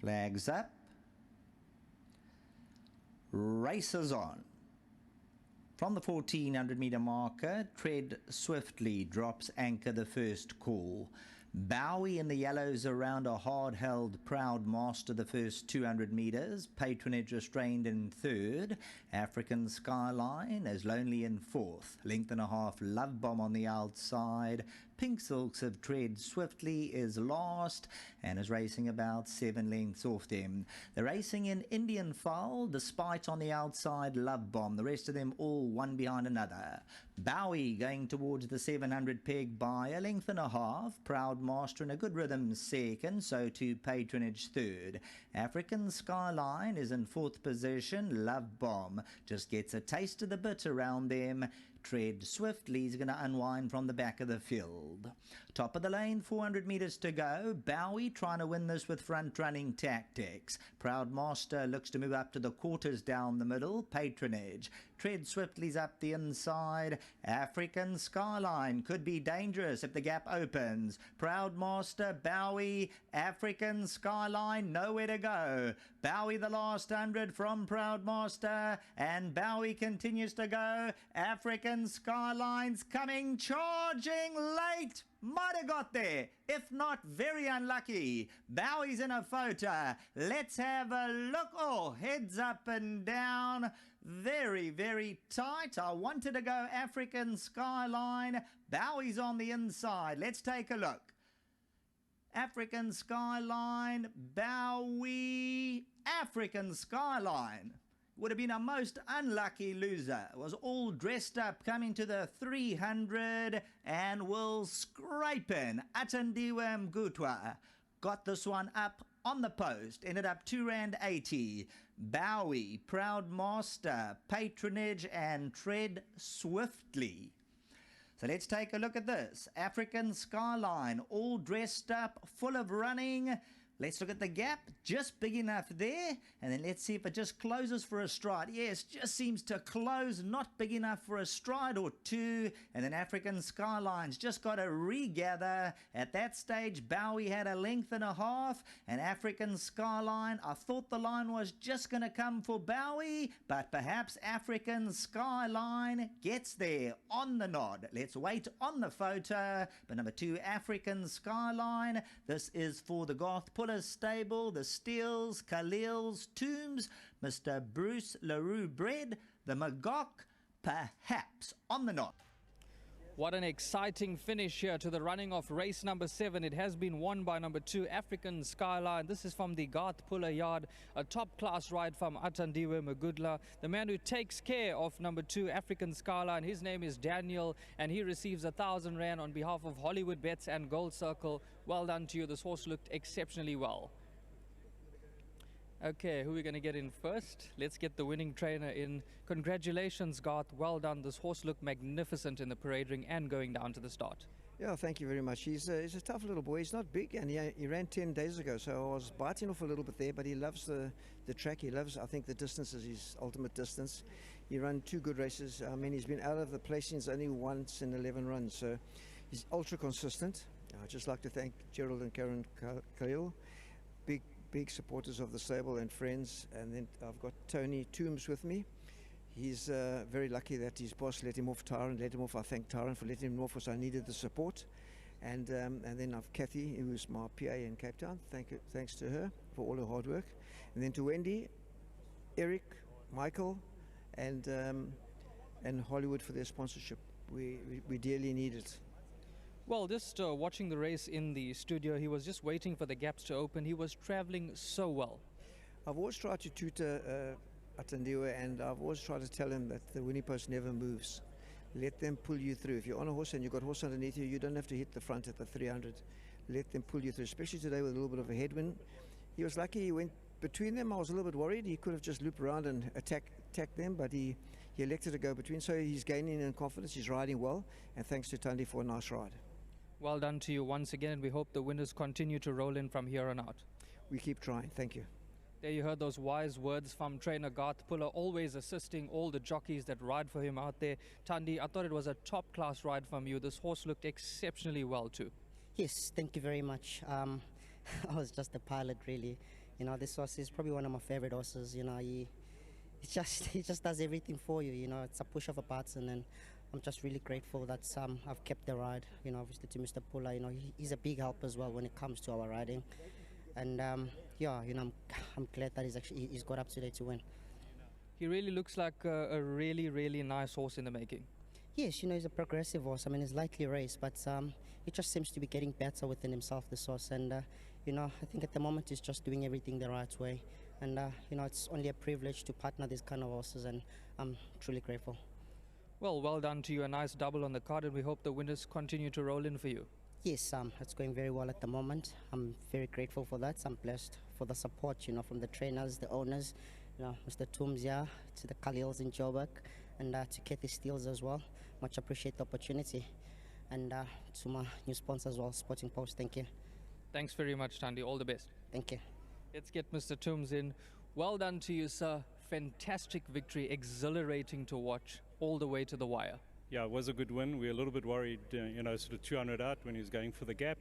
Flags up. Races on. From the 1400 meter marker, Tread Swiftly drops anchor the first call. Bowie in the yellows around a hard-held Proud Master the first 200 metres. Patronage restrained in third. African Skyline as lonely in fourth. Length and a half Love Bomb on the outside. Pink Silks of Tread Swiftly is last and is racing about 7 lengths off them. They're racing in Indian File despite on the outside Love Bomb. The rest of them all one behind another. Bowie going towards the 700 peg by a length and a half. Proud Master in a good rhythm second, so to Patronage third. African Skyline is in fourth position. Love Bomb just gets a taste of the bit around them. Tread Swiftly is going to unwind from the back of the field. Top of the lane, 400 metres to go. Bowie trying to win this with front-running tactics. Proud Master looks to move up to the quarters down the middle. Patronage. Tread Swiftly's up the inside. African Skyline could be dangerous if the gap opens. Proud Master, Bowie, African Skyline, nowhere to go. Bowie the last 100 from Proud Master, and Bowie continues to go. African Skyline's coming, charging late. Might have got there, if not very unlucky. Bowie's in a photo. Let's have a look. Oh, heads up and down. Very, very tight. I wanted to go African Skyline. Bowie's on the inside. Let's take a look. African Skyline, Bowie, African Skyline. Would have been a most unlucky loser. Was all dressed up coming to the 300 and will scrape in. Atandiwe Mgutwa got this one up on the post. Ended up R2.80. Bowie, Proud Master, Patronage and Tread Swiftly. So let's take a look at this. African Skyline, all dressed up, full of running. Let's look at the gap, just big enough there, and then let's see if it just closes for a stride. Yes, just seems to close, not big enough for a stride or two, and then African Skyline's just got to regather. At that stage, Bowie had a length and a half, and African Skyline, I thought the line was just going to come for Bowie, but perhaps African Skyline gets there on the nod. Let's wait on the photo, but number 2, African Skyline, this is for the Garth Puller stable, the Steels, Khalil's, Tombs, Mr. Bruce LaRue Bread, the Magog, perhaps on the knot. What an exciting finish here to the running of race number 7. It has been won by number 2, African Skyline. This is from the Garth Puller yard, a top-class ride from Atandiwe Mgutwa, the man who takes care of number 2, African Skyline. His name is Daniel, and he receives 1,000 Rand on behalf of Hollywoodbets and Gold Circle. Well done to you. This horse looked exceptionally well. Okay, who are we going to get in first? Let's get the winning trainer in. Congratulations, Garth. Well done. This horse looked magnificent in the parade ring and going down to the start. Yeah, thank you very much. He's a tough little boy. He's not big, and he ran 10 days ago, so I was biting off a little bit there, but he loves the track. He loves, I think, the distance is his ultimate distance. He ran 2 good races. I mean, he's been out of the placings only once in 11 runs, so he's ultra consistent. I'd just like to thank Gerald and Karen Khalil, big supporters of the stable and friends. And then I've got Tony Tombs with me. He's very lucky that his boss let him off Tyron, I thank Tyron for letting him off, because I needed the support. And then I've Kathy, who's my PA in Cape Town. Thanks to her for all her hard work. And then to Wendy, Eric, Michael, and Hollywood for their sponsorship. We dearly need it. Well, just watching the race in the studio, he was just waiting for the gaps to open. He was traveling so well. I've always tried to tutor Atandiwe, and I've always tried to tell him that the winning post never moves. Let them pull you through. If you're on a horse and you've got a horse underneath you, you don't have to hit the front at the 300. Let them pull you through, especially today with a little bit of a headwind. He was lucky. He went between them. I was a little bit worried. He could have just looped around and attacked them, but he elected to go between. So he's gaining in confidence. He's riding well, and thanks to Tandi for a nice ride. Well done to you once again, and we hope the winners continue to roll in from here on out. We keep trying. Thank you. There you heard those wise words from trainer Garth Puller, always assisting all the jockeys that ride for him out there. Tandi, I thought it was a top-class ride from you. This horse looked exceptionally well too. Yes, thank you very much. I was just a pilot, really. You know, this horse is probably one of my favorite horses. You know, he just does everything for you. You know, it's a push of a button, and I'm just really grateful that I've kept the ride. You know, obviously to Mr. Pula. You know, he's a big help as well when it comes to our riding, and yeah, you know, I'm glad that he's got up today to win. He really looks like a really, really nice horse in the making. Yes, you know, he's a progressive horse. I mean, he's lightly raced, but he just seems to be getting better within himself, this horse. And, you know, I think at the moment he's just doing everything the right way. And, you know, it's only a privilege to partner these kind of horses, and I'm truly grateful. Well done to you. A nice double on the card, and we hope the winners continue to roll in for you. Yes, it's going very well at the moment. I'm very grateful for that. I'm blessed for the support, you know, from the trainers, the owners, you know, Mr. Tumzia, to the Khalils in Joburg, and to Kathy Steels as well. Much appreciate the opportunity. And to my new sponsor as well, Sporting Post. Thank you. Thanks very much, Thandi. All the best. Thank you. Let's get Mr. Toombs in. Well done to you, sir. Fantastic victory, exhilarating to watch all the way to the wire. Yeah, it was a good win. We were a little bit worried, you know, sort of 200 out when he was going for the gap.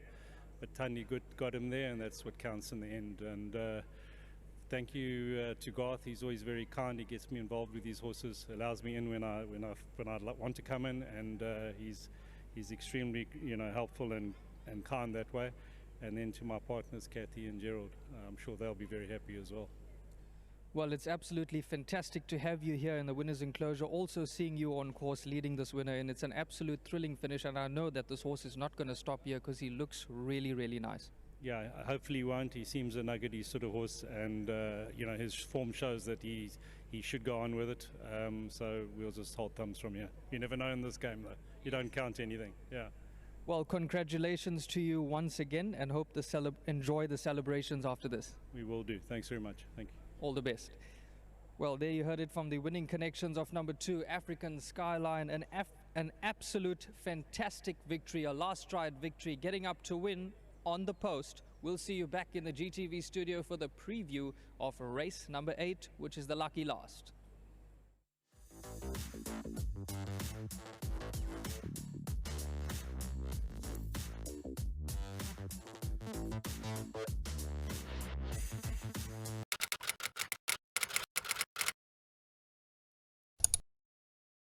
But Thandi got him there, and that's what counts in the end. And thank you to Garth. He's always very kind. He gets me involved with these horses, allows me in when I want to come in, and he's extremely, you know, helpful and kind that way. And then to my partners, Kathy and Gerald, I'm sure they'll be very happy as well. Well, it's absolutely fantastic to have you here in the winner's enclosure, also seeing you on course leading this winner, and it's an absolute thrilling finish, and I know that this horse is not going to stop here because he looks really, really nice. Yeah, hopefully he won't. He seems a nuggety sort of horse, and you know, his form shows that he should go on with it. So we'll just hold thumbs from here. You never know in this game, though. You don't count anything. Yeah. Well, congratulations to you once again, and hope enjoy the celebrations after this. We will do. Thanks very much. Thank you. All the best. Well, there you heard it from the winning connections of number 2, African Skyline. An absolute fantastic victory, a last stride victory, getting up to win on the post. We'll see you back in the GTV studio for the preview of race number 8, which is the lucky last.